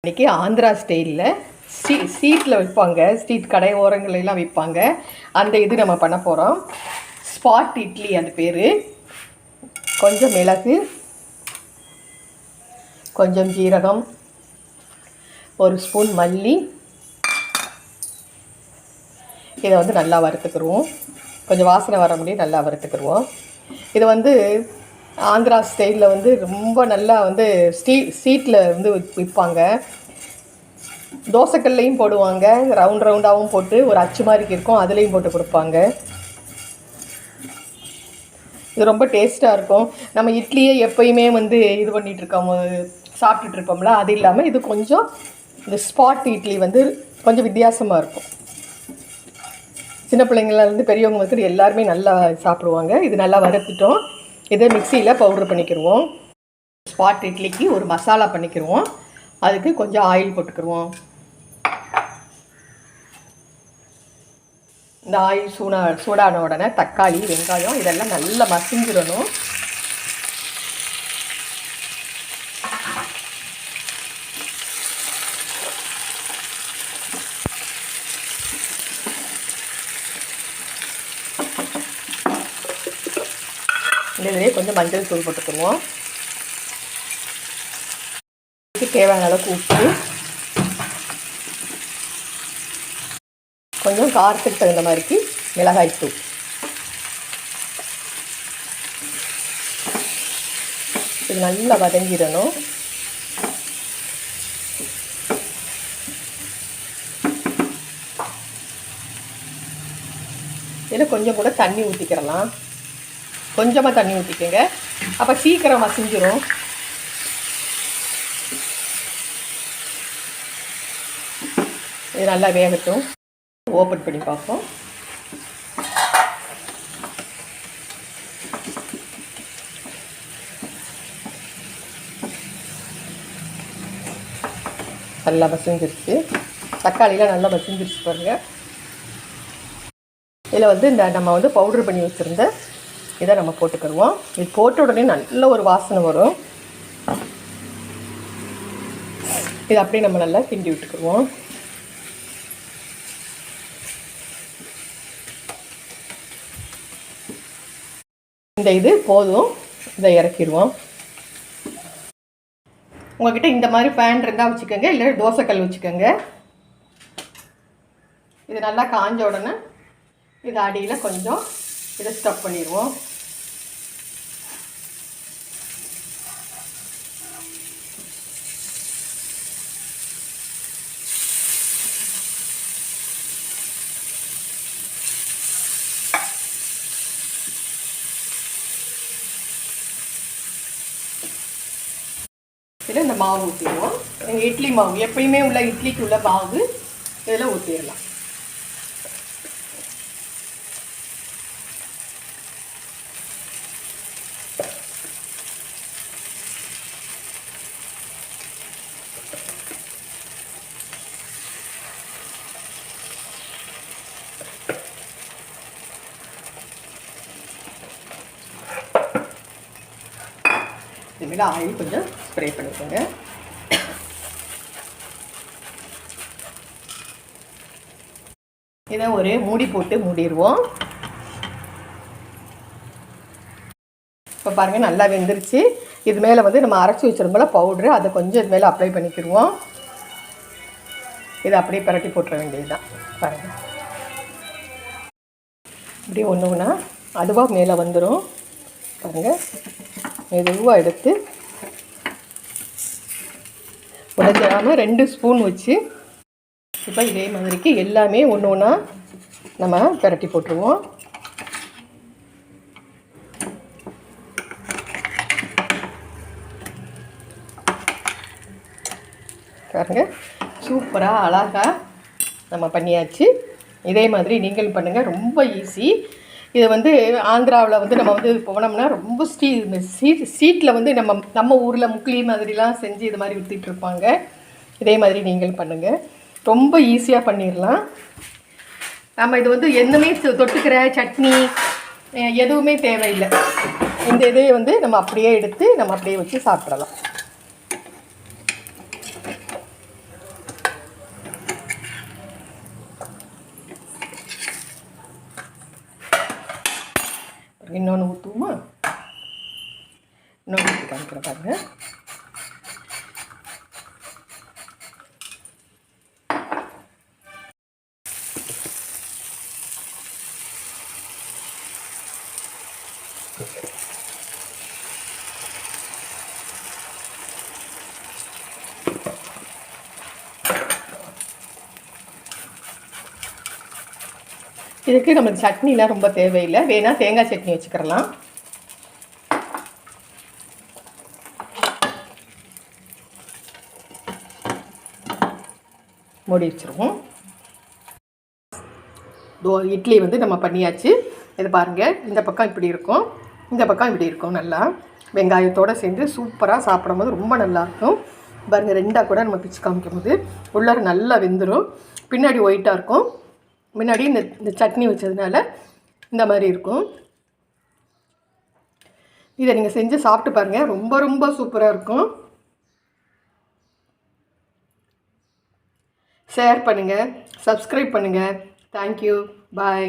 இன்றைக்கி ஆந்திரா ஸ்டைலில் ஸ்ட்ரீட்டில் விற்பாங்க, ஸ்ட்ரீட் கடை ஓரங்களெல்லாம் விற்பாங்க. அந்த இது நம்ம பண்ண போகிறோம். ஸ்பாட் இட்லி அது பேர். கொஞ்சம் மிளகு, கொஞ்சம் ஜீரகம், ஒரு ஸ்பூன் மல்லி, இதை வந்து நல்லா வறுத்துக்கிடுவோம். கொஞ்சம் வாசனை வர முடியும், நல்லா வறுத்துக்கிடுவோம். இதை வந்து ஆந்திரா ஸ்டைலில் வந்து ரொம்ப நல்லா வந்து ஸ்ட்ரீட்டில் வந்து விற்பாங்க. தோசைக்கல்லையும் போடுவாங்க, ரவுண்டாகவும் போட்டு ஒரு அச்சு மாதிரி இருக்கும், அதுலேயும் போட்டு கொடுப்பாங்க. இது ரொம்ப டேஸ்ட்டாக இருக்கும். நம்ம இட்லியே எப்போயுமே வந்து இது பண்ணிகிட்ருக்கோம், சாப்பிட்டுட்ருப்போம்ல, அது இல்லாமல் இது கொஞ்சம் இந்த ஸ்பாட் இட்லி வந்து கொஞ்சம் வித்தியாசமாக இருக்கும். சின்ன பிள்ளைங்கள்லேருந்து பெரியவங்க வந்து எல்லாருமே நல்லா சாப்பிடுவாங்க. இது நல்லா வறுத்துட்டோம். இதை மிக்சியில் பவுட்ரு பண்ணிக்கிடுவோம். ஸ்பாட் இட்லிக்கு ஒரு மசாலா பண்ணிக்கிடுவோம். அதுக்கு கொஞ்சம் ஆயில் போட்டுக்கிடுவோம். இந்த ஆயில் சூடான உடனே தக்காளி, வெங்காயம் இதெல்லாம் நல்லா மசிஞ்சிடணும். இதிலே கொஞ்சம் மஞ்சள் தூள் போட்டுக்குவோம். தேவையான அளவுக்கு உப்பு, கொஞ்சம் காரத்துக்கு தகுந்த மாதிரிக்கு மிளகாய் தூள். இது நல்லா வதங்கிடணும். இதில் கொஞ்சம் கூட தண்ணி ஊற்றிக்கிறலாம். கொஞ்சமாக தண்ணி ஊற்றிக்கோங்க, அப்போ சீக்கிரம் மசிஞ்சிரும். இது நல்லா வேகட்டும். ஓப்பன் பண்ணி பார்ப்போம். நல்லா மசிஞ்சிருச்சு. தக்காளிலாம் நல்லா மசிஞ்சிருச்சு பாருங்கள். இதில் வந்து இந்த நம்ம வந்து பவுட்ரு பண்ணி வச்சுருந்த இதை நம்ம போட்டுக்கிடுவோம். இது போட்ட உடனே நல்ல ஒரு வாசனை வரும். இது அப்படியே நம்ம நல்லா கிண்டி விட்டுக்குருவோம். இந்த இது போதும், இதை இறக்கிடுவோம். உங்கள்கிட்ட இந்த மாதிரி பேன் இருந்தால் வச்சுக்கோங்க, இல்லை தோசைக்கல் வச்சுக்கோங்க. இது நல்லா காஞ்ச உடனே இது அடியில் கொஞ்சம் இதை ஸ்டப் பண்ணிடுவோம். இதில் இந்த மாவு ஊற்றிடுவோம். எங்கள் இட்லி மாவு எப்பயுமே உள்ள இட்லிக்கு உள்ள மாவு இதில் ஊற்றிடலாம். இதுமாரி ஆயில் கொஞ்சம் ஸ்ப்ரே பண்ணிக்கோங்க. இதை ஒரு மூடி போட்டு மூடிடுவோம். இப்போ பாருங்கள் நல்லா வெந்துருச்சு. இது மேலே வந்து நம்ம அரைச்சி வச்சிருந்தோம்ல பவுட்ரு, அதை கொஞ்சம் இது மேலே அப்ளை பண்ணிக்கிடுவோம். இதை அப்படியே பரட்டி போட்டுற வேண்டியது தான். பாருங்கள், இப்படியே ஒன்று ஒன்றா அதுவாக மேலே வந்துடும். பாருங்கள், மெதுவாக எடுத்து உடைஞ்சாமல் 2 ஸ்பூன் வச்சு இப்போ இதே மாதிரிக்கு எல்லாமே ஒன்று ஒன்றா நம்ம பரட்டி போட்டுருவோம். பாருங்க, சூப்பராக அழகாக நம்ம பண்ணியாச்சு. இதே மாதிரி நீங்கள் பண்ணுங்கள், ரொம்ப ஈஸி. இது வந்து ஆந்திராவில் வந்து நம்ம வந்து போனோம்னா ரொம்ப ஸ்ட்ரீட்டில் வந்து நம்ம ஊரில் முக்லி மாதிரிலாம் செஞ்சு இது மாதிரி விற்றுட்ருப்பாங்க. இதே மாதிரி நீங்கள் பண்ணுங்கள், ரொம்ப ஈஸியாக பண்ணிடலாம். நம்ம இது வந்து எதுவுமே தொட்டுக்கிற சட்னி எதுவுமே தேவையில்லை. இந்த இதை வந்து நம்ம அப்படியே எடுத்து நம்ம அப்படியே வச்சு சாப்பிடலாம். இன்னொன்று ஊற்றுவோமா? இன்னொன்று ஊற்றி காமிக்கிறேன் பாருங்கள். இதுக்கு நம்மளுக்கு சட்னிலாம் ரொம்ப தேவையில்லை, வேணால் தேங்காய் சட்னி வச்சுக்கிறலாம். மூடி வச்சுருவோம். இட்லி வந்து நம்ம பண்ணியாச்சு. இது பாருங்கள், இந்த பக்கம் இப்படி இருக்கும், இந்த பக்கம் இப்படி இருக்கும். நல்லா வெங்காயத்தோடு சேர்ந்து சூப்பராக சாப்பிடும்போது ரொம்ப நல்லாயிருக்கும். பாருங்கள், ரெண்டாக கூட நம்ம பிச்சு காமிக்கும் போது உள்ளார நல்லா வெந்துடும். பின்னாடி ஒயிட்டாக இருக்கும், முன்னாடி இந்த சட்னி வச்சதுனால இந்த மாதிரி இருக்கும். இதை நீங்கள் செஞ்சு சாப்பிட்டு பாருங்கள், ரொம்ப ரொம்ப சூப்பராக இருக்கும். ஷேர் பண்ணுங்கள், சப்ஸ்கிரைப் பண்ணுங்கள். தேங்க்யூ, பாய்.